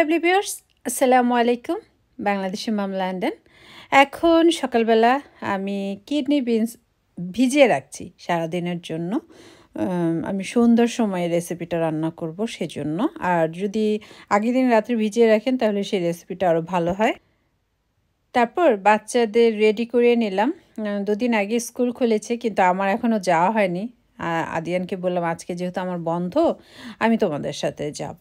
Lovely viewers, আসসালামু আলাইকুম। বাংলাদেশি মাম London. এখন সকালবেলা আমি কিডনি বিনস ভিজিয়ে রাখছি সারাদিনের জন্য। আমি সন্ধ্যার সময় রেসিপিটা রান্না করব সেজন্য। আর যদি আগের দিন রাত্রে ভিজিয়ে রাখেন তাহলে সেই রেসিপিটা আরও ভালো হয়। তারপর বাচ্চাদের রেডি করে নিলাম। দুদিন আগে স্কুল খুলেছে কিন্তু আমার এখনও যাওয়া হয়নি। আদিয়ানকে বললাম আজকে যেহেতু আমার বন্ধ, আমি তোমাদের সাথে যাব।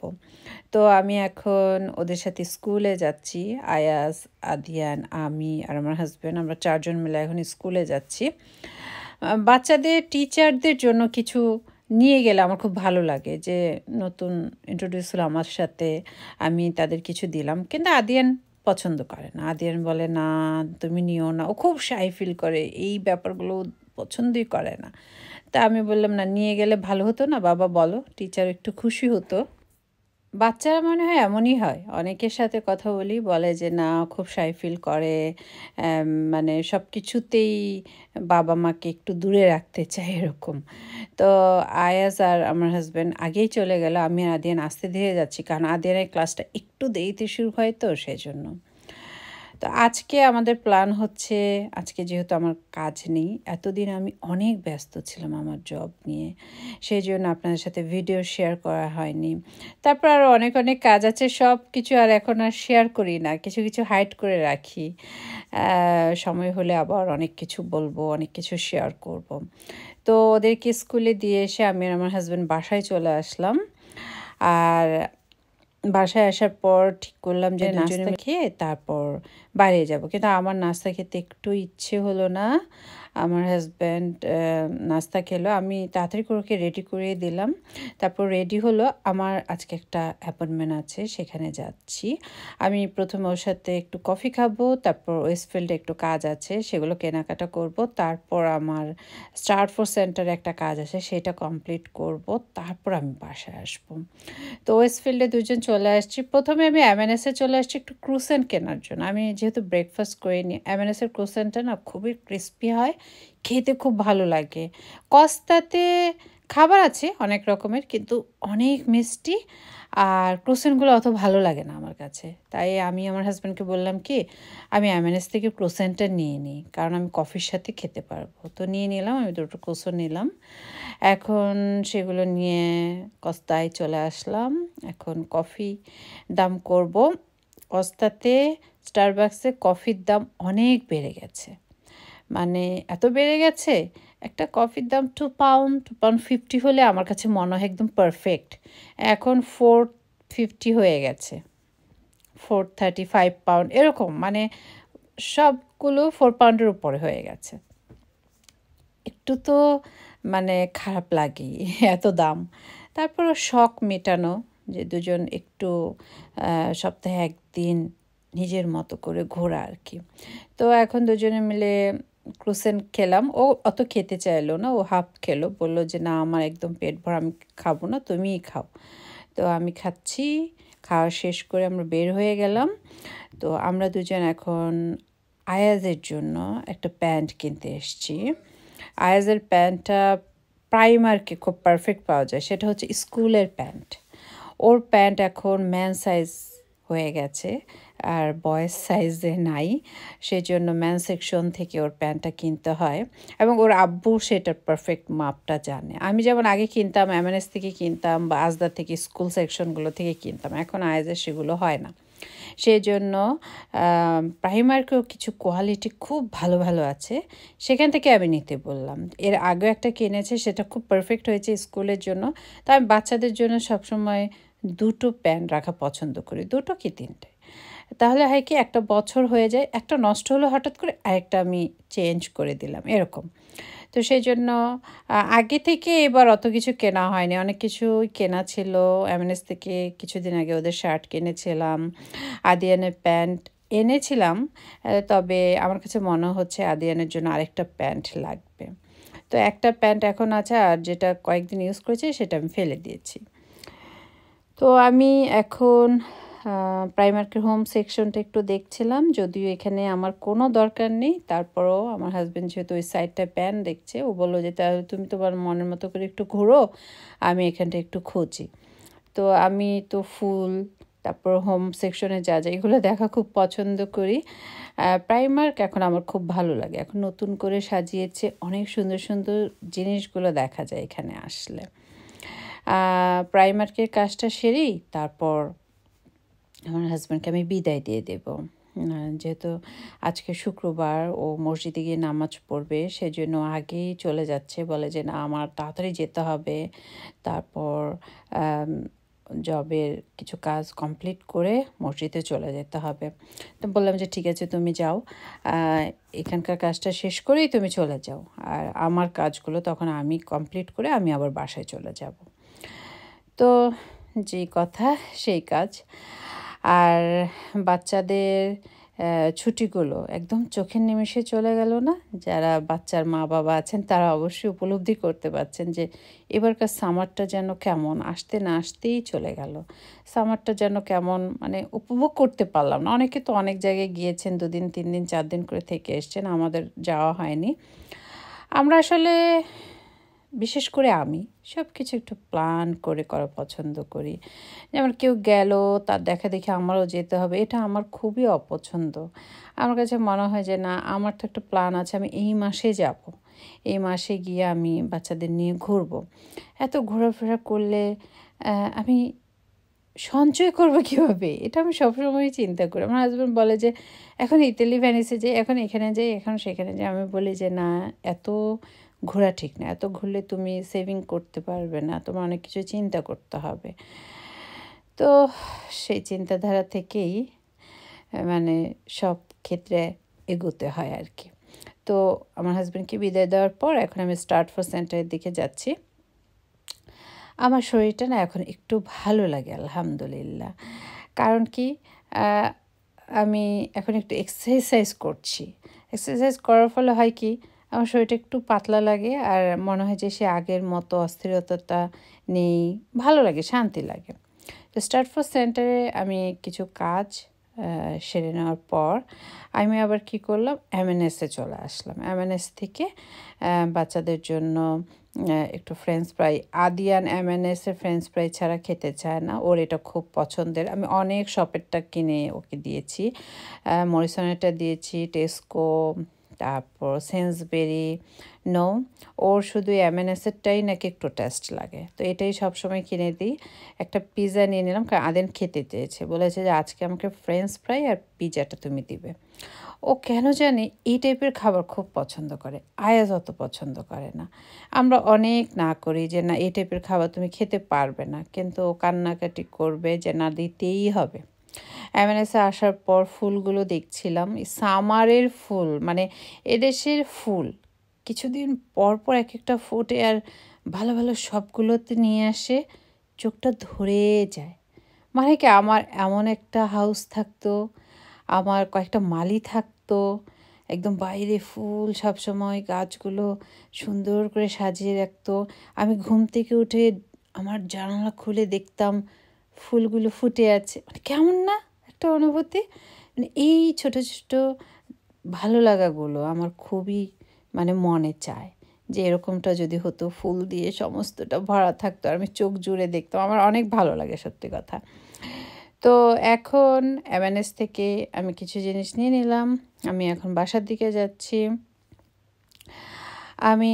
তো আমি এখন ওদের সাথে স্কুলে যাচ্ছি। আয়াস, আদিয়ান, আমি আর আমার হাজব্যান্ড, আমরা 4 জন মিলে এখন স্কুলে যাচ্ছি। বাচ্চাদের টিচারদের জন্য কিছু নিয়ে গেলে আমার খুব ভালো লাগে, যে নতুন ইন্ট্রোডিউস হলো আমার সাথে, আমি তাদের কিছু দিলাম। কিন্তু আদিয়ান পছন্দ করে না। আদিয়ান বলে, না তুমি নিও না। ও খুব শাই ফিল করে, এই ব্যাপারগুলো পছন্দই করে না। তা আমি বললাম, না নিয়ে গেলে ভালো হতো না বাবা, বলো, টিচার একটু খুশি হতো। বাচ্চারা মনে হয় এমনই হয়। অনেকের সাথে কথা বলি, বলে যে না খুব শাই ফিল করে, মানে সব কিছুতেই বাবা মাকে একটু দূরে রাখতে চায় এরকম। তো আয়াজ আর আমার হাজব্যান্ড আগেই চলে গেল, আমি আর আদিয়ান আস্তে ধীরে যাচ্ছি, কারণ আদিয়ানের ক্লাসটা একটু দেরিতে শুরু হয় তো সেজন্য। তো আজকে আমাদের প্ল্যান হচ্ছে, আজকে যেহেতু আমার কাজ নেই, এতদিন আমি অনেক ব্যস্ত ছিলাম আমার জব নিয়ে, সেই জন্য আপনাদের সাথে ভিডিও শেয়ার করা হয়নি। তারপর আরও অনেক অনেক কাজ আছে, সব কিছু আর এখন আর শেয়ার করি না, কিছু কিছু হাইড করে রাখি। সময় হলে আবার অনেক কিছু বলবো, অনেক কিছু শেয়ার করব। তো ওদেরকে স্কুলে দিয়ে এসে আমি আর আমার হাজব্যান্ড বাসায় চলে আসলাম। আর বাসায় আসার পর ঠিক করলাম যে নাস্তা খেয়ে তারপর বাইরে যাব, কিন্তু আমার নাস্তা খেতে একটু ইচ্ছে হলো না। আমার হাজব্যান্ড নাস্তা খেলো, আমি তাড়াতাড়ি করে ওকে রেডি করিয়ে দিলাম। তারপর রেডি হলো, আমার আজকে একটা অ্যাপয়েন্টমেন্ট আছে, সেখানে যাচ্ছি। আমি প্রথমে ওর সাথে একটু কফি খাবো, তারপর ওয়েস্টফিল্ডে একটু কাজ আছে, সেগুলো কেনাকাটা করব। তারপর আমার স্টারফোর্ড সেন্টারে একটা কাজ আছে, সেটা কমপ্লিট করব। তারপর আমি বাসায় আসবো। তো ওয়েস্টফিল্ডে দুজন চলে আসছি। প্রথমে আমি এমএনএসে চলে আসছি একটু ক্রুসেন্ট কেনার জন্য। আমি যেহেতু ব্রেকফাস্ট করিনি, এমএনএসের ক্রুসেন্টটা না খুবই ক্রিস্পি হয়, খেতে খুব ভালো লাগে। কস্তাতে খাবার আছে অনেক রকমের, কিন্তু অনেক মিষ্টি, আর ক্রুসেন্টগুলো অত ভালো লাগে না আমার কাছে। তাই আমি আমার হাজব্যান্ডকে বললাম কি, আমি এমএনএস থেকে ক্রুসেন্টটা নিয়ে নিই, কারণ আমি কফির সাথে খেতে পারবো। তো নিয়ে নিলাম, আমি 2টো ক্রুসেন্ট নিলাম। এখন সেগুলো নিয়ে কস্তায় চলে আসলাম। এখন কফি দাম করব। কস্তাতে স্টারবাক্সে কফির দাম অনেক বেড়ে গেছে, মানে এত বেড়ে গেছে, একটা কফির দাম 2 পাউন্ড, 2 পাউন্ড 50 হলে আমার কাছে মনে হয় একদম পারফেক্ট। এখন 450 হয়ে গেছে, 435 পাউন্ড এরকম, মানে সবগুলো 4 পাউন্ডের উপরে হয়ে গেছে। একটু তো মানে খারাপ লাগে এত দাম। তারপরও শখ মেটানো, যে দুজন একটু সপ্তাহে একদিন নিজের মতো করে ঘোরা আর কি। তো এখন দুজনে মিলে ক্রুসেন্ট খেলাম। ও অত খেতে চাইলো না, ও হাফ খেলো, বললো যে না আমার একদম পেট ভরা, আমি খাবো না, তুমিই খাও। তো আমি খাচ্ছি। খাওয়া শেষ করে আমরা বের হয়ে গেলাম। তো আমরা দুজন এখন আয়াজের জন্য একটা প্যান্ট কিনতে এসেছি। আয়াজের প্যান্টটা প্রাইমার্কে খুব পারফেক্ট পাওয়া যায়, সেটা হচ্ছে স্কুলের প্যান্ট। ওর প্যান্ট এখন ম্যান সাইজ হয়ে গেছে, আর বয়েজ সাইজে নাই, সেজন্য ম্যান সেকশন থেকে ওর প্যান্টটা কিনতে হয়, এবং ওর আব্বু সেটার পারফেক্ট মাপটা জানে। আমি যেমন আগে কিনতাম এমএনএস থেকে কিনতাম, বা আজদা থেকে স্কুল সেকশনগুলো থেকে কিনতাম, এখন আয়াজের সেগুলো হয় না। সেই জন্য প্রাইমার্কেও কিছু কোয়ালিটি খুব ভালো ভালো আছে, সেখান থেকে আমি নিতে বললাম। এর আগেও একটা কিনেছে, সেটা খুব পারফেক্ট হয়েছে স্কুলের জন্য। তো আমি বাচ্চাদের জন্য সবসময় 2টো প্যান্ট রাখা পছন্দ করি, 2টো কি 3টে। তাহলে হয় কি, একটা বছর হয়ে যায়, একটা নষ্ট হলো হঠাৎ করে, আরেকটা আমি চেঞ্জ করে দিলাম এরকম। তো সেই জন্য আগে থেকে এবার অত কিছু কেনা হয়নি, অনেক কিছুই কেনা ছিল। এমএনএস থেকে কিছুদিন আগে ওদের শার্ট কিনেছিলাম, আদিয়ানের প্যান্ট এনেছিলাম। তবে আমার কাছে মনে হচ্ছে আদিয়ানের জন্য আরেকটা প্যান্ট লাগবে। তো একটা প্যান্ট এখন আছে, আর যেটা কয়েকদিন ইউজ করেছি সেটা আমি ফেলে দিয়েছি। তো আমি এখন প্রাইমার্কের হোম সেকশনটা একটু দেখছিলাম, যদিও এখানে আমার কোনো দরকার নেই। তারপরও আমার হাজব্যান্ড যেহেতু ওই সাইডটা প্যান্ট দেখছে, ও বললো যে তাহলে তুমি তোমার মনের মতো করে একটু ঘোরো, আমি এখানটা একটু খুঁজি। তো আমি তো ফুল তারপর হোম সেকশনে যা যা এগুলো দেখা খুব পছন্দ করি। প্রাইমার্ক এখন আমার খুব ভালো লাগে, এখন নতুন করে সাজিয়েছে, অনেক সুন্দর সুন্দর জিনিসগুলো দেখা যায় এখানে আসলে। প্রাইমার্কের কাজটা সেরেই তারপর আমার হাজব্যান্ডকে আমি বিদায় দিয়ে দেব, যেহেতু আজকে শুক্রবার, ও মসজিদে গিয়ে নামাজ পড়বে, সেজন্য আগেই চলে যাচ্ছে, বলে যে না আমার তাড়াতাড়ি যেতে হবে, তারপর জবের কিছু কাজ কমপ্লিট করে মসজিদে চলে যেতে হবে। তো বললাম যে ঠিক আছে তুমি যাও, এখানকার কাজটা শেষ করেই তুমি চলে যাও, আর আমার কাজগুলো তখন আমি কমপ্লিট করে আমি আবার বাসায় চলে যাব। তো যে কথা সেই কাজ। আর বাচ্চাদের ছুটিগুলো একদম চোখের নিমেষে চলে গেল না? যারা বাচ্চার মা বাবা আছেন তারা অবশ্যই উপলব্ধি করতে পারছেন যে এবারকার সামারটা যেন কেমন, আসতে না আসতেই চলে গেল। সামারটা যেন কেমন, মানে উপভোগ করতে পারলাম না। অনেকে তো অনেক জায়গায় গিয়েছেন, 2 দিন 3 দিন 4 দিন করে থেকে এসছেন, আমাদের যাওয়া হয়নি। আমরা আসলে, বিশেষ করে আমি সব কিছু একটু প্ল্যান করে করা পছন্দ করি। যেমন কেউ গেল, তার দেখা দেখি আমারও যেতে হবে, এটা আমার খুবই অপছন্দ। আমার কাছে মনে হয় যে না, আমার তো একটা প্ল্যান আছে, আমি এই মাসে যাব, এই মাসে গিয়ে আমি বাচ্চাদের নিয়ে ঘুরবো। এত ঘোরাফেরা করলে আমি সঞ্চয় করবো কীভাবে? এটা আমি সবসময়ই চিন্তা করি। আমার হাজব্যান্ড বলে যে এখন ইতালি ভেনিসে যাই, এখন এখানে যাই, এখন সেখানে যাই। আমি বলি যে না, এত ঘোরা ঠিক না, এত ঘুরলে তুমি সেভিং করতে পারবে না, তোমার অনেক কিছু চিন্তা করতে হবে। তো সেই চিন্তাধারা থেকেই মানে সব ক্ষেত্রে এগোতে হয় আর কি। তো আমার হাজব্যান্ডকে বিদায় দেওয়ার পর এখন আমি স্টার্ট ফর সেন্টারের দিকে যাচ্ছি। আমার শরীরটা না এখন একটু ভালো লাগে আলহামদুলিল্লাহ। কারণ কি, আমি এখন একটু এক্সারসাইজ করছি। এক্সারসাইজ করার ফলে হয় কি, আমার শরীরটা একটু পাতলা লাগে, আর মনে হয় যে সে আগের মতো অস্থিরতাটা নেই, ভালো লাগে, শান্তি লাগে। তো স্টার্ট ফর সেন্টারে আমি কিছু কাজ সেরে নেওয়ার পর আমি আবার কি করলাম, এমএনএসে চলে আসলাম। এমএনএস থেকে বাচ্চাদের জন্য একটু ফ্রেঞ্চ ফ্রাই, আদিয়ান এমএনএসের ফ্রেঞ্চ ফ্রাই ছাড়া খেতে চায় না, ওর এটা খুব পছন্দের। আমি অনেক শপেরটা কিনে ওকে দিয়েছি, মরিসনেরটা দিয়েছি, টেস্কো, তারপর সেন্সবেরি। নো, ওর শুধু এমএনএসেরটাই নাকি একটু টেস্ট লাগে, তো এটাই সবসময় কিনে দিই। একটা পিৎজা নিয়ে নিলাম, কারণ আদেন খেতে চেয়েছে, বলেছে যে আজকে আমাকে ফ্রেঞ্চ ফ্রাই আর পিৎজাটা তুমি দিবে। ও কেন জানি এই টাইপের খাবার খুব পছন্দ করে, আয়াজ অত পছন্দ করে না। আমরা অনেক না করি যে না এই টাইপের খাবার তুমি খেতে পারবে না, কিন্তু ও কান্নাকাটি করবে যে না দিতেই হবে। এমএনএসে আসার পর ফুলগুলো দেখছিলাম, সামারের ফুল, মানে এদেশের ফুল কিছুদিন পর পর এক একটা ফোটে, আর ভালো ভালো সবগুলোতে নিয়ে আসে, চোখটা ধরে যায়। মানে কি, আমার এমন একটা হাউস থাকতো, আমার কয়েকটা মালি থাকতো, একদম বাইরে ফুল সবসময়, গাছগুলো সুন্দর করে সাজিয়ে রাখতো। আমি ঘুম থেকে উঠে আমার জানালা খুলে দেখতাম ফুলগুলো ফুটে আছে, মানে কেমন না একটা অনুভূতি। মানে এই ছোট ছোট ভালো লাগাগুলো আমার খুবই মানে মনে চায় যে এরকমটা যদি হতো, ফুল দিয়ে সমস্তটা ভরা থাকতো, আর আমি চোখ জুড়ে দেখতাম, আমার অনেক ভালো লাগে সত্যি কথা। তো এখন এমএনএস থেকে আমি কিছু জিনিস নিয়ে নিলাম, আমি এখন বাসার দিকে যাচ্ছি। আমি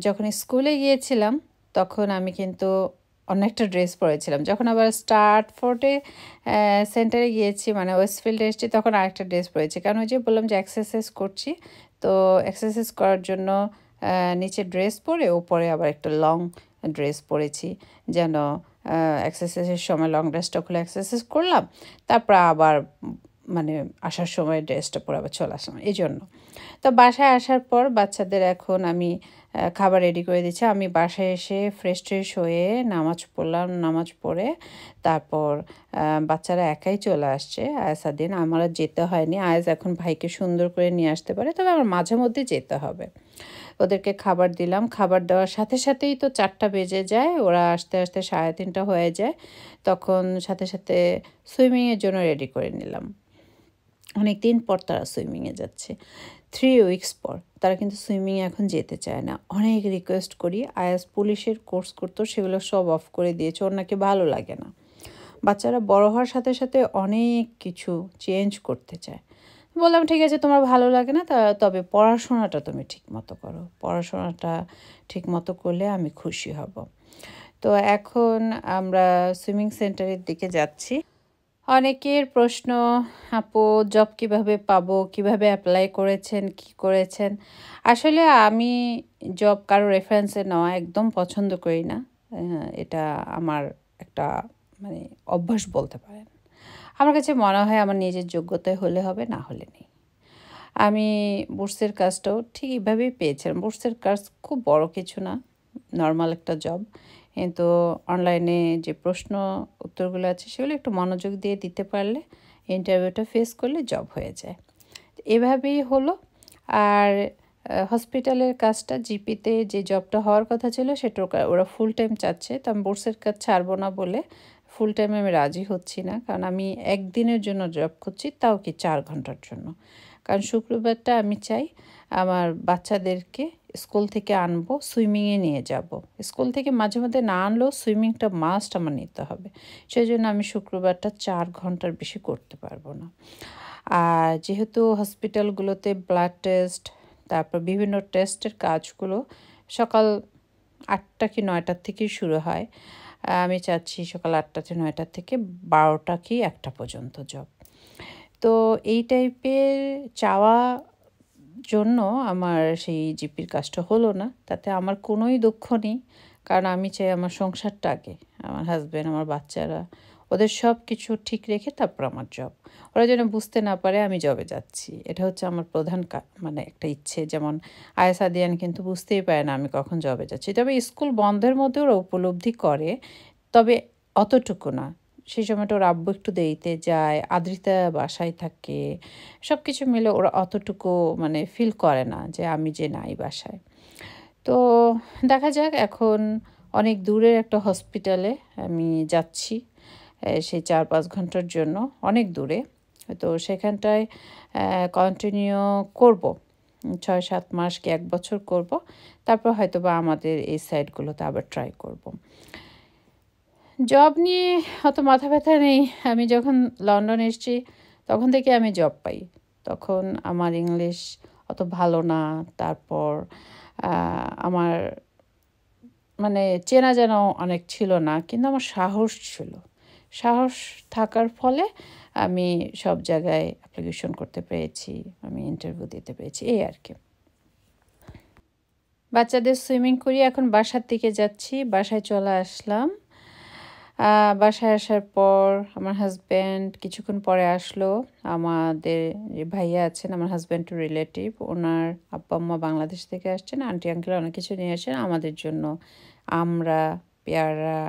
যখন স্কুলে গিয়েছিলাম তখন আমি কিন্তু অনেকটা ড্রেস পরেছিলাম, যখন আবার স্টার্ট ফোর্টে সেন্টারে গিয়েছি, মানে ওয়েস্টফিল্ডে এসেছি, তখন আরেকটা ড্রেস পরেছি, কারণ ওই যে বললাম যে এক্সারসাইজ করছি, তো এক্সারসাইজ করার জন্য নিচে ড্রেস পরে ওপরে আবার একটা লং ড্রেস পরেছি, যেন এক্সারসাইজের সময় লং ড্রেসটা খুলে এক্সারসাইজ করলাম, তারপর আবার মানে আসার সময় ড্রেসটা পরে আবার চলে আসলাম, এই জন্য। তো বাসায় আসার পর বাচ্চাদের এখন আমি খাবার রেডি করে দিচ্ছি। আমি বাসায় এসে ফ্রেশ ট্রেশ হয়ে নামাজ পড়লাম, নামাজ পড়ে তারপর বাচ্চারা একাই চলে আসছে, আয়াসার দিন আমার আর যেতে হয়নি। আয়াজ এখন ভাইকে সুন্দর করে নিয়ে আসতে পারে, তবে আমার মাঝে মধ্যে যেতে হবে। ওদেরকে খাবার দিলাম, খাবার দেওয়ার সাথে সাথেই তো 4টা বেজে যায়, ওরা আসতে আসতে 3:30 হয়ে যায়, তখন সাথে সাথে সুইমিংয়ের জন্য রেডি করে নিলাম। অনেক দিন পর তারা সুইমিংয়ে যাচ্ছে, 3 উইকস পর। তারা কিন্তু সুইমিংয়ে এখন যেতে চায় না, অনেক রিকোয়েস্ট করি। আয়াস পুলিশের কোর্স করতো, সেগুলো সব অফ করে দিয়েছে, ওর নাকি ভালো লাগে না, বাচ্চারা বড় হওয়ার সাথে সাথে অনেক কিছু চেঞ্জ করতে চায়। বললাম ঠিক আছে, তোমার ভালো লাগে না তবে পড়াশোনাটা তুমি ঠিকমতো করো, পড়াশোনাটা ঠিকমতো করলে আমি খুশি হব। তো এখন আমরা সুইমিং সেন্টারের দিকে যাচ্ছি। অনেকের প্রশ্ন, আপু জব কিভাবে পাবো, কিভাবে অ্যাপ্লাই করেছেন, কি করেছেন। আসলে আমি জব কারো রেফারেন্সে নেওয়া একদম পছন্দ করি না। এটা আমার একটা মানে অভ্যাস বলতে পারেন। আমার কাছে মনে হয় আমার নিজের যোগ্যতায় হলে হবে, না হলে নেই। আমি বুর্সের কাজটাও ঠিক এইভাবেই পেয়েছিলাম। বুর্সের কাজ খুব বড় কিছু না, নর্মাল একটা জব, কিন্তু অনলাইনে যে প্রশ্ন উত্তরগুলো আছে সেগুলো একটু মনোযোগ দিয়ে দিতে পারলে, ইন্টারভিউটা ফেস করলে জব হয়ে যায়। এভাবেই হলো। আর হসপিটালের কাজটা, জিপিতে যে জবটা হওয়ার কথা ছিল সেটা ওরা ফুল টাইম চাচ্ছে, তো আমি বোর্সের কাজ ছাড়বো না বলে ফুল টাইমে আমি রাজি হচ্ছি না, কারণ আমি একদিনের জন্য জব করছি, তাও কি 4 ঘন্টার জন্য। কারণ শুক্রবারটা আমি চাই আমার বাচ্চাদেরকে স্কুল থেকে আনবো, সুইমিংয়ে নিয়ে যাব। স্কুল থেকে মাঝে মধ্যে না আনলেও সুইমিংটা মাস্ট আমার নিতে হবে। সেই জন্য আমি শুক্রবারটা 4 ঘন্টার বেশি করতে পারবো না। আর যেহেতু হসপিটালগুলোতে ব্লাড টেস্ট, তারপর বিভিন্ন টেস্টের কাজগুলো সকাল 8টা কি 9টার থেকেই শুরু হয়, আমি চাচ্ছি সকাল 8টা থেকে 9টার থেকে 12টা কি 1টা পর্যন্ত জব। তো এই টাইপের চাওয়া জন্য আমার সেই জিপির কাজটা হলো না। তাতে আমার কোনোই দুঃখ নেই, কারণ আমি চাই আমার সংসারটা আগে, আমার হাজব্যান্ড, আমার বাচ্চারা, ওদের সব কিছু ঠিক রেখে তারপর আমার জব। ওরা যেন বুঝতে না পারে আমি জবে যাচ্ছি, এটা হচ্ছে আমার প্রধান মানে একটা ইচ্ছে। যেমন আয়েস আদিয়ান কিন্তু বুঝতেই পারে না আমি কখন জবে যাচ্ছি, তবে স্কুল বন্ধের মধ্যে ওরা উপলব্ধি করে, তবে অতটুকু না। সেই সময়টা ওর আব্বু একটু দেরিতে যায়, আদ্রিতা বাসায় থাকে, সব কিছু মিলে ওরা অতটুকু মানে ফিল করে না যে আমি যে নাই বাসায়। তো দেখা যাক, এখন অনেক দূরের একটা হসপিটালে আমি যাচ্ছি সেই 4-5 ঘন্টার জন্য, অনেক দূরে। তো সেখানটায় কন্টিনিউ করব 6-7 মাস কি 1 বছর করব, তারপর হয়তো বা আমাদের এই সাইডগুলোতে আবার ট্রাই করব। জব নিয়ে অত মাথা ব্যথা নেই। আমি যখন লন্ডন এসেছি তখন থেকে আমি জব পাই, তখন আমার ইংলিশ অত ভালো না। তারপর আমার মানে চেনা যেন অনেক ছিল না, কিন্তু আমার সাহস ছিল। সাহস থাকার ফলে আমি সব জায়গায় অ্যাপ্লিকেশন করতে পেরেছি, আমি ইন্টারভিউ দিতে পেরেছি, এই আর কি। বাচ্চাদের সুইমিং করি, এখন বাসার দিকে যাচ্ছি, বাসায় চলে আসলাম। বাসায় আসার পর আমার হাজব্যান্ড কিছুক্ষণ পরে আসলো। আমাদের যে ভাইয়া আছেন, আমার হাজব্যান্ডের রিলেটিভ, ওনার আব্বা আম্মা বাংলাদেশ থেকে আসছেন, আন্টি আঙ্কেল অনেক কিছু নিয়ে আসেন আমাদের জন্য, আমরা পেয়ারা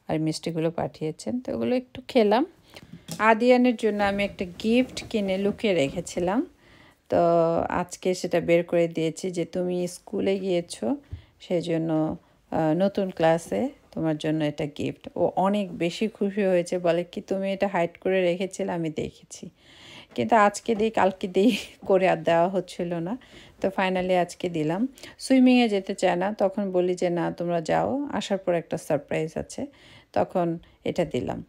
আর মিষ্টিগুলো পাঠিয়েছেন, তো ওগুলো একটু খেলাম। আদিয়ানের জন্য আমি একটা গিফট কিনে লুকিয়ে রেখেছিলাম, তো আজকে সেটা বের করে দিয়েছি যে তুমি স্কুলে গিয়েছো, সেই জন্য নতুন ক্লাসে তোমার জন্য এটা গিফট। ও অনেক বেশি খুশি হয়েছে, বলে কি তুমি এটা হাইড করে রেখেছিলে, আমি দেখেছি, কিন্তু আজকে দিই কালকে দিই করে আর দেওয়া হচ্ছিল না, তো ফাইনালি আজকে দিলাম। সুইমিংয়ে যেতে চায় না, তখন বলি যে না তোমরা যাও, আসার পর একটা সারপ্রাইজ আছে, তখন এটা দিলাম।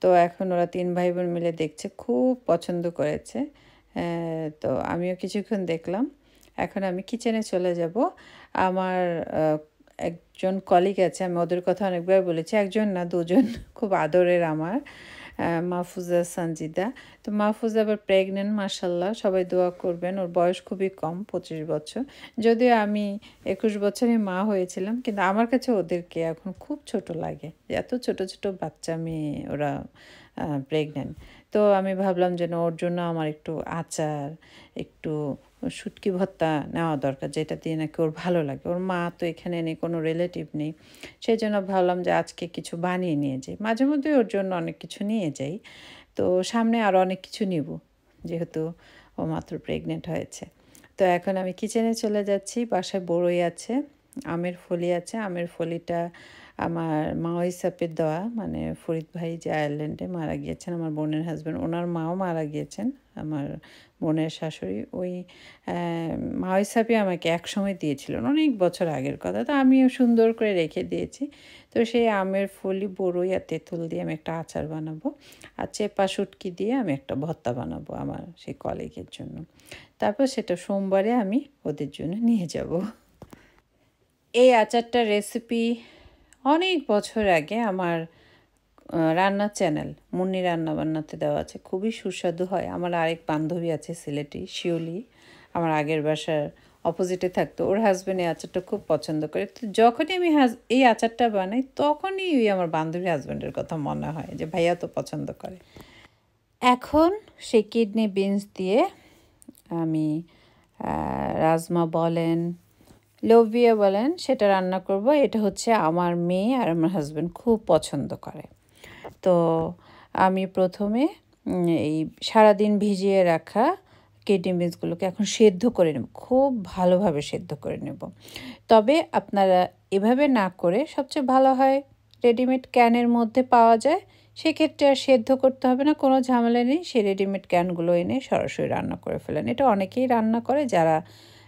তো এখন ওরা 3 ভাই বোন মিলে দেখছে, খুব পছন্দ করেছে। তো আমিও কিছুক্ষণ দেখলাম। এখন আমি কিচেনে চলে যাব। আমার একজন কলিগ আছে, আমি ওদের কথা অনেকবার বলেছি, একজন না দুজন, খুব আদরের আমার, মাহফুজা সঞ্জিদা। তো মাহফুজা আবার প্রেগনেন্ট, মাশাল্লাহ, সবাই দোয়া করবেন। ওর বয়স খুবই কম, 25 বছর। যদিও আমি 21 বছরে মা হয়েছিলাম, কিন্তু আমার কাছে ওদেরকে এখন খুব ছোট লাগে, এত ছোট ছোট বাচ্চা মেয়ে ওরা প্রেগনেন্ট। তো আমি ভাবলাম যেন ওর জন্য আমার একটু আচার, একটু শুটকি ভর্তা নেওয়া দরকার, যেটা দিয়ে নাকি ওর ভালো লাগে। ওর মা তো এখানে নেই, কোনো রিলেটিভ নেই, সেই জন্য ভাবলাম যে আজকে কিছু বানিয়ে নিয়ে যাই। মাঝে মধ্যে ওর জন্য অনেক কিছু নিয়ে যাই, তো সামনে আরও অনেক কিছু নিব, যেহেতু ও মাত্র প্রেগনেন্ট হয়েছে। তো এখন আমি কিচেনে চলে যাচ্ছি। বাসায় বড়ই আছে, আমের ফলি আছে, আমের ফলিটা আমার মাওয়াই সাপের দেওয়া, মানে ফরিদ ভাই যে আয়ারল্যান্ডে মারা গিয়েছেন, আমার বোনের হাজব্যান্ড, ওনার মাও মারা গিয়েছেন, আমার বোনের শাশুড়ি। ওই মাওয়াই সাপই আমাকে একসময় দিয়েছিলেন, অনেক বছর আগের কথা। তো আমিও সুন্দর করে রেখে দিয়েছি। তো সেই আমের ফলি, বড়ই আর তেঁতুল দিয়ে আমি একটা আচার বানাবো, আর চেপা শুটকি দিয়ে আমি একটা ভর্তা বানাবো আমার সেই কলিগের জন্য। তারপর সেটা সোমবারে আমি ওদের জন্য নিয়ে যাব। এই আচারটার রেসিপি অনেক বছর আগে আমার রান্নার চ্যানেল মুন্নি রান্নাবান্নাতে দেওয়া আছে, খুবই সুস্বাদু হয়। আমার আরেক বান্ধবী আছে সিলেটি, শিওলি, আমার আগের বাসার অপোজিটে থাকতো, ওর হাজব্যান্ড এই আচারটা খুব পছন্দ করে। তো যখনই আমি এই আচারটা বানাই তখনই ওই আমার বান্ধবীর হাজব্যান্ডের কথা মনে হয় যে ভাইয়া তো পছন্দ করে। এখন সেই কিডনি বিনস দিয়ে আমি রাজমা বলেন, লোভিয়া বলেন, সেটা রান্না করব। এটা হচ্ছে আমার মেয়ে আর আমার হাজব্যান্ড খুব পছন্দ করে। তো আমি প্রথমে এই সারাদিন ভিজিয়ে রাখা কিডনি বিনসগুলোকে এখন সেদ্ধ করে নেব, খুব ভালোভাবে সেদ্ধ করে নেব। তবে আপনারা এভাবে না করে সবচেয়ে ভালো হয় রেডিমেড ক্যানের মধ্যে পাওয়া যায়, সেক্ষেত্রে আর সেদ্ধ করতে হবে না, কোনো ঝামেলা নেই। সেই রেডিমেড ক্যানগুলো এনে সরাসরি রান্না করে ফেলেন। এটা অনেকেই রান্না করে, যারা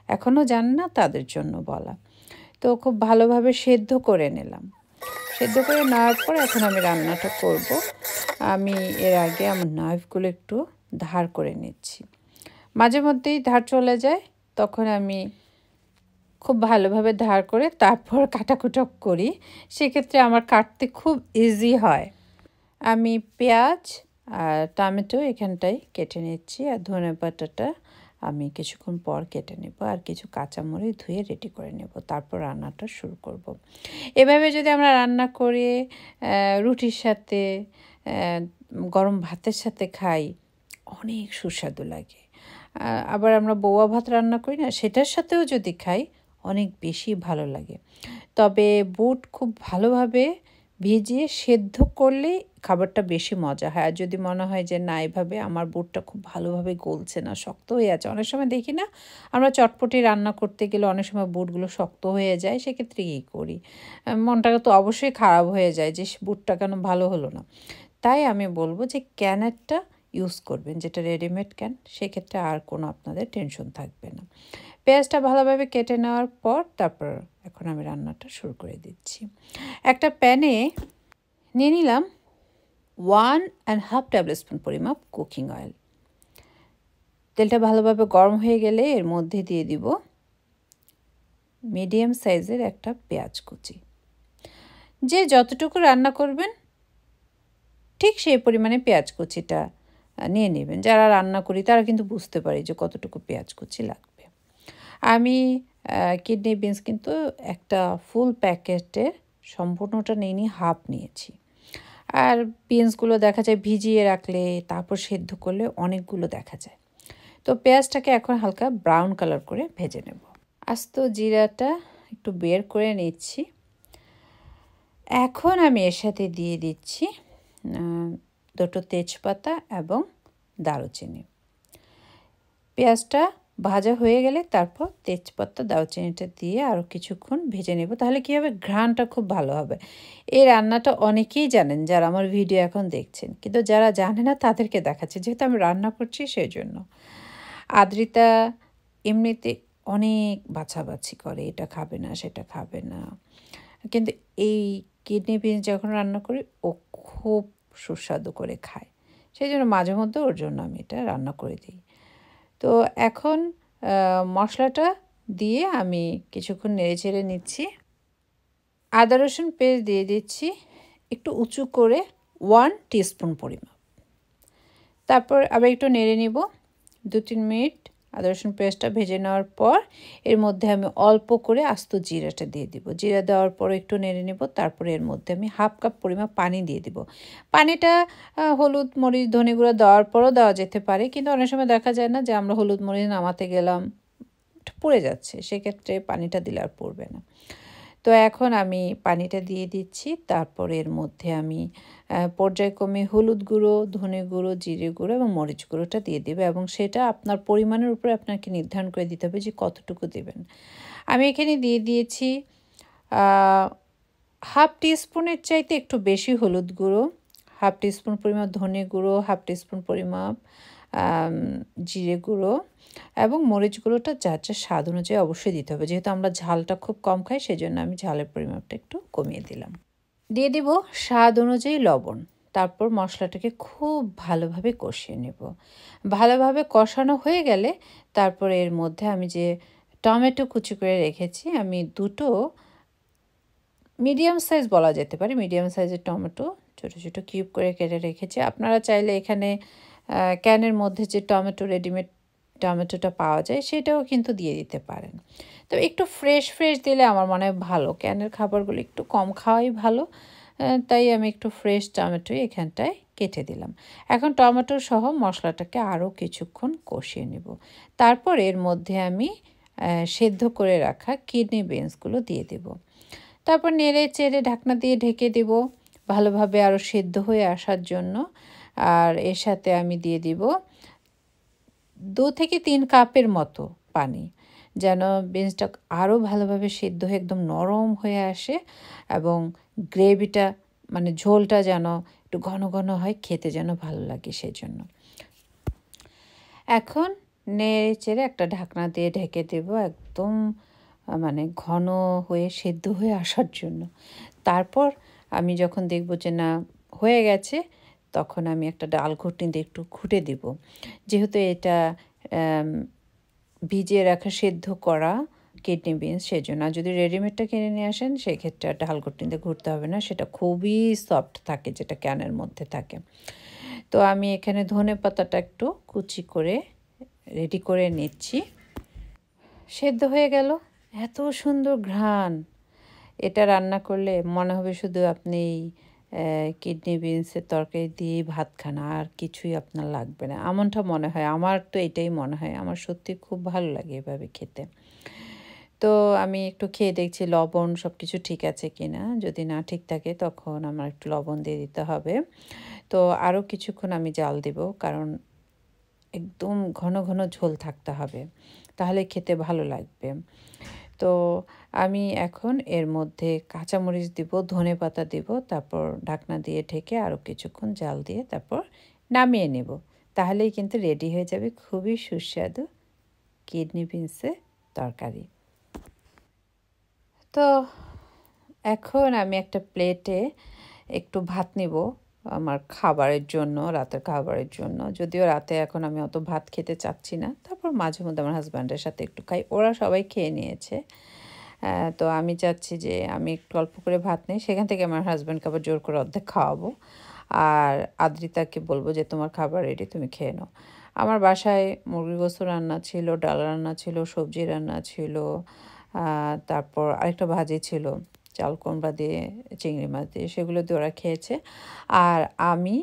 এখনও জান না তাদের জন্য বলা। তো খুব ভালোভাবে সেদ্ধ করে নিলাম। সেদ্ধ করে নেওয়ার পর এখন আমি রান্নাটা করব। আমি এর আগে আমার নাইফগুলো একটু ধার করে নিচ্ছি, মাঝে মধ্যেই ধার চলে যায়, তখন আমি খুব ভালোভাবে ধার করে তারপর কাটাকুটো করি, সেক্ষেত্রে আমার কাটতে খুব ইজি হয়। আমি পেঁয়াজ আর টমেটো এখানটায় কেটে নিচ্ছি, আর ধনেপাতাটা আমি কিছুক্ষণ পর কেটে নেব, আর কিছু কাঁচামরিচ ধুয়ে রেডি করে নেব, তারপর রান্নাটা শুরু করব। এভাবে যদি আমরা রান্না করে রুটির সাথে, গরম ভাতের সাথে খাই, অনেক সুস্বাদু লাগে। আবার আমরা বৌয়া ভাত রান্না করি না, সেটার সাথেও যদি খাই অনেক বেশি ভালো লাগে। তবে বুট খুব ভালোভাবে ভিজিয়ে সেদ্ধ করলে খাবারটা বেশি মজা হয়। আর যদি মনে হয় যে না, এভাবে আমার বুটটা খুব ভালোভাবে গলছে না, শক্ত হয়ে আছে, অনেক সময় দেখি না আমরা চটপটি রান্না করতে গেলে অনেক সময় বুটগুলো শক্ত হয়ে যায়, সেক্ষেত্রে কী করি, মনটা তো অবশ্যই খারাপ হয়ে যায় যে বুটটা কেন ভালো হলো না। তাই আমি বলবো যে ক্যানেরটা ইউজ করবেন, যেটা রেডিমেড ক্যান, সেক্ষেত্রে আর কোনো আপনাদের টেনশন থাকবে না। পেঁয়াজটা ভালোভাবে কেটে নেওয়ার পর তারপর এখন আমি রান্নাটা শুরু করে দিচ্ছি। একটা প্যানে নিয়ে নিলাম 1.5 টেবিল স্পুন পরিমাপ কুকিং অয়েল। তেলটা ভালোভাবে গরম হয়ে গেলে এর মধ্যে দিয়ে দিব মিডিয়াম সাইজের একটা পেঁয়াজ কুচি। যে যতটুকু রান্না করবেন ঠিক সেই পরিমাণে পেঁয়াজ কুচিটা নিয়ে নেবেন। যারা রান্না করি তারা কিন্তু বুঝতে পারি যে কতটুকু পেঁয়াজ কুচি লাগবে। আমি কিডনি বিনস কিন্তু একটা ফুল প্যাকেটের সম্পূর্ণটা নিইনি, হাফ নিয়েছি। আর বিনসগুলো দেখা যায় ভিজিয়ে রাখলে তারপর সেদ্ধ করলে অনেকগুলো দেখা যায়। তো পেঁয়াজটাকে এখন হালকা ব্রাউন কালার করে ভেজে নেব। আস্ত জিরাটা একটু বের করে নিচ্ছি। এখন আমি এর সাথে দিয়ে দিচ্ছি দুটো তেজপাতা এবং দারুচিনি। পেঁয়াজটা ভাজা হয়ে গেলে তারপর তেজপাতা দারুচিনিটা দিয়ে আরও কিছুক্ষণ ভেজে নেব, তাহলে কী হবে, ঘ্রাণটা খুব ভালো হবে। এই রান্নাটা অনেকেই জানেন যারা আমার ভিডিও এখন দেখছেন, কিন্তু যারা জানে না তাদেরকে দেখাচ্ছে, যেহেতু আমি রান্না করছি সেই জন্য। আদ্রিতা এমনিতে অনেক বাছাবাছি করে, এটা খাবে না সেটা খাবে না, কিন্তু এই কিডনি বিনস যখন রান্না করি ও খুব সুস্বাদু করে খায়, সেই জন্য মাঝে মধ্যে ওর জন্য আমি এটা রান্না করে দিই। তো এখন মশলাটা দিয়ে আমি কিছুক্ষণ নেড়েচেড়ে নিচ্ছি। আদা রসুন পেস্ট দিয়ে দিচ্ছি একটু উঁচু করে 1 টিস্পুন পরিমাপ। তারপর আবার একটু নেড়ে নিব 2-3 মিনিট। আদা রসুন পেস্টটা ভেজে নেওয়ার পর এর মধ্যে আমি অল্প করে আস্ত জিরাটা দিয়ে দিব। জিরা দেওয়ার পর একটু নেড়ে নেব, তারপরে এর মধ্যে আমি হাফ কাপ পরিমাণ পানি দিয়ে দিব। পানিটা হলুদ মরিচ ধনে গুঁড়ো দেওয়ার পরও দেওয়া যেতে পারে, কিন্তু অনেক সময় দেখা যায় না যে আমরা হলুদ মরিচ নামাতে গেলাম পুড়ে যাচ্ছে, সেক্ষেত্রে পানিটা দিলে আর পড়বে না। তো এখন আমি পানিটা দিয়ে দিচ্ছি, তারপর এর মধ্যে আমি পর্যায়ক্রমে হলুদ গুঁড়ো, ধনে গুঁড়ো, জিরে গুঁড়ো এবং মরিচ গুঁড়োটা দিয়ে দেবে, এবং সেটা আপনার পরিমাণের উপরে আপনাকে নির্ধারণ করে দিতে হবে যে কতটুকু দেবেন। আমি এখানে দিয়ে দিয়েছি হাফ টিস্পুনের চাইতে একটু বেশি হলুদ গুঁড়ো, হাফ টিস্পুন পরিমাপ ধনে গুঁড়ো, হাফ টিস্পুন পরিমাপ জিরে গুঁড়ো এবং মরিচ গুঁড়োটা যার যার স্বাদ অনুযায়ী অবশ্যই দিতে হবে। যেহেতু আমরা ঝালটা খুব কম খাই, সেজন্য আমি ঝালের পরিমাপটা একটু কমিয়ে দিলাম। দিয়ে দিব স্বাদ অনুযায়ী লবণ। তারপর মশলাটাকে খুব ভালোভাবে কষিয়ে নেব। ভালোভাবে কষানো হয়ে গেলে তারপর এর মধ্যে আমি যে টমেটো কুচি করে রেখেছি, আমি দুটো মিডিয়াম সাইজ বলা যেতে পারে, মিডিয়াম সাইজের টমেটো ছোটো ছোটো কিউব করে কেটে রেখেছি। আপনারা চাইলে এখানে ক্যানের মধ্যে যে টমেটো রেডিমেড টমেটোটা পাওয়া যায় সেটাও কিন্তু দিয়ে দিতে পারেন। তো একটু ফ্রেশ ফ্রেশ দিলে আমার মনে হয় ভালো, ক্যানের খাবারগুলো একটু কম খাওয়াই ভালো, তাই আমি একটু ফ্রেশ টমেটোই এখানটায় কেটে দিলাম। এখন টমেটো সহ মশলাটাকে আরও কিছুক্ষণ কষিয়ে নেব। তারপর এর মধ্যে আমি সেদ্ধ করে রাখা কিডনি বিনসগুলো দিয়ে দেব। তারপর নেড়ে চেড়ে ঢাকনা দিয়ে ঢেকে দেব ভালোভাবে আরও সেদ্ধ হয়ে আসার জন্য। আর এর সাথে আমি দিয়ে দিব 2 থেকে 3 কাপের মতো পানি, যেন বিনসটা আরও ভালোভাবে সেদ্ধ হয়ে একদম নরম হয়ে আসে এবং গ্রেভিটা মানে ঝোলটা যেন একটু ঘন ঘন হয়, খেতে যেন ভালো লাগে সেজন্য। এখন নেড়ে চেড়ে একটা ঢাকনা দিয়ে ঢেকে দেব একদম মানে ঘন হয়ে সেদ্ধ হয়ে আসার জন্য। তারপর আমি যখন দেখব যে না হয়ে গেছে, তখন আমি একটা ডাল ঘুটনি দিয়ে একটু ঘুটে দেব। যেহেতু এটা ভিজিয়ে রাখা সেদ্ধ করা কিডনি বিনস, সেজন্য। আর যদি রেডিমেডটা কিনে নিয়ে আসেন সেক্ষেত্রে আর ডাল ঘুটনিতে ঘুরতে হবে না, সেটা খুবই সফট থাকে যেটা ক্যানের মধ্যে থাকে। তো আমি এখানে ধনে পাতাটা একটু কুচি করে রেডি করে নিচ্ছি। সেদ্ধ হয়ে গেল, এত সুন্দর ঘ্রাণ! এটা রান্না করলে মনে হবে শুধু আপনি কিডনি বিনসের তরকারি দিয়েই ভাত খান, আর কিছুই আপনার লাগবে না, এমনটা মনে হয়। আমার তো এটাই মনে হয়, আমার সত্যি খুব ভালো লাগে এভাবে খেতে। তো আমি একটু খেয়ে দেখছি লবণ সব কিছু ঠিক আছে কি না। যদি না ঠিক থাকে তখন আমার একটু লবণ দিয়ে দিতে হবে। তো আরও কিছুক্ষণ আমি জাল দেব, কারণ একদম ঘন ঘন ঝোল থাকতে হবে, তাহলে খেতে ভালো লাগবে। তো আমি এখন এর মধ্যে কাঁচামরিচ দিব, ধনে পাতা দিব, তারপর ঢাকনা দিয়ে ঢেকে আরও কিছুক্ষণ জাল দিয়ে তারপর নামিয়ে নেব। তাহলেই কিন্তু রেডি হয়ে যাবে খুবই সুস্বাদু কিডনি বিনসের তরকারি। তো এখন আমি একটা প্লেটে একটু ভাত নেব আমার খাবারের জন্য, রাতের খাবারের জন্য। যদিও রাতে এখন আমি অত ভাত খেতে চাচ্ছি না, তারপর মাঝে মধ্যে আমার হাজব্যান্ডের সাথে একটু খাই, ওরা সবাই খেয়ে নিয়েছে। তো আমি চাচ্ছি যে আমি একটু অল্প করে ভাত নেই, সেখান থেকে আমার হাজব্যান্ডকে আবার জোর করে অর্ধেক খাওয়াবো। আর আদ্রিতাকে বলবো যে তোমার খাবার রেডি, তুমি খেয়ে নাও। আমার বাসায় মুরগির গোশত রান্না ছিল, ডাল রান্না ছিল, সবজি রান্না ছিল, তারপর আরেকটা ভাজি ছিল চাল কুমড়া দিয়ে, চিংড়ি মাছ দিয়ে, সেগুলো দিয়ে ওরা খেয়েছে। আর আমি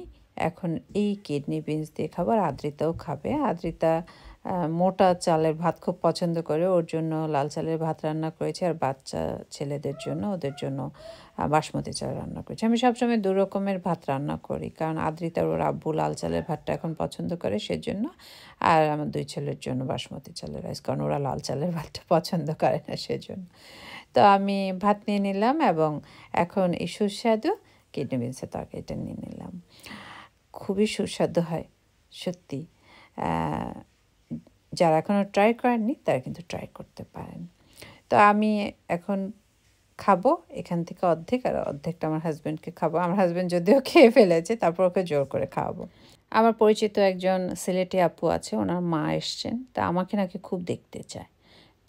এখন এই কিডনি বিনস দিয়ে খাবো, আর আদ্রিতাও খাবে। আদ্রিতা মোটা চালের ভাত খুব পছন্দ করে, ওর জন্য লাল চালের ভাত রান্না করেছি, আর বাচ্চা ছেলেদের জন্য ওদের জন্য বাসমতি চাল রান্না করেছি। আমি সবসময় 2 রকমের ভাত রান্না করি, কারণ আদ্রিতার ওর আব্বু লাল চালের ভাতটা এখন পছন্দ করে সেজন্য, আর আমার 2 ছেলের জন্য বাসমতি চালের রাইস, কারণ ওরা লাল চালের ভাতটা পছন্দ করে না সেজন্য। তো আমি ভাত নিয়ে নিলাম এবং এখন এই সুস্বাদু কিডনি বিনসের তরকারিটা নিয়ে নিলাম। খুবই সুস্বাদু হয় সত্যি। যারা এখনও ট্রাই করেননি তারা কিন্তু ট্রাই করতে পারেন। তো আমি এখন খাবো এখান থেকে অর্ধেক, আর অর্ধেকটা আমার হাজব্যান্ডকে খাবো। আমার হাজব্যান্ড যদিও খেয়ে ফেলেছে, তারপর ওকে জোর করে খাওয়াবো। আমার পরিচিত একজন সিলেটি আপু আছে, ওনার মা এসছেন, তা আমাকে নাকি খুব দেখতে চায়।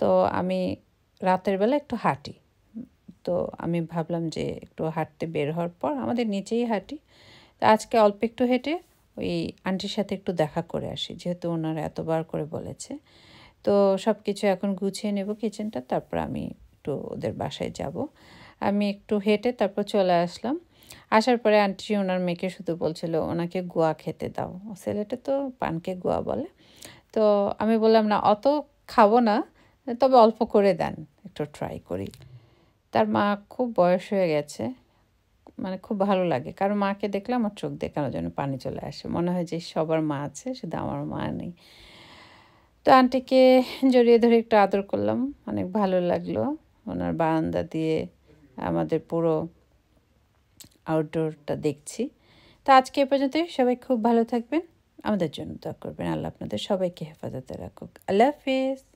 তো আমি রাতের বেলা একটু হাঁটি, তো আমি ভাবলাম যে একটু হাঁটতে বের হওয়ার পর, আমাদের নিচেই হাঁটি, তা আজকে অল্প একটু হেঁটে ওই আন্টির সাথে একটু দেখা করে আসি, যেহেতু ওনারা এতবার করে বলেছে। তো সব কিছু এখন গুছিয়ে নেব কিচেনটা, তারপর আমি একটু ওদের বাসায় যাব। আমি একটু হেঁটে তারপর চলে আসলাম। আসার পরে আন্টি ওনার মেয়েকে শুধু বলছিল ওনাকে গুয়া খেতে দাও, ছেলেটা তো পানকে গুয়া বলে। তো আমি বললাম না অত খাবো না, তবে অল্প করে দেন, একটু ট্রাই করি। তার মা খুব বয়স হয়ে গেছে, মানে খুব ভালো লাগে, কারণ মাকে দেখলে আমার চোখ দিয়ে কেন যেন পানি চলে আসে, মনে হয় যে সবার মা আছে, শুধু আমার মা নেই। তো আন্টিকে জড়িয়ে ধরে একটু আদর করলাম, অনেক ভালো লাগলো। ওনার বারান্দা দিয়ে আমাদের পুরো আউটডোরটা দেখছি। তো আজকে এ পর্যন্তই। সবাই খুব ভালো থাকবেন, আমাদের জন্য দোয়া করবেন। আল্লাহ আপনাদের সবাইকে হেফাজতে রাখুক। আল্লাহ হাফিজ।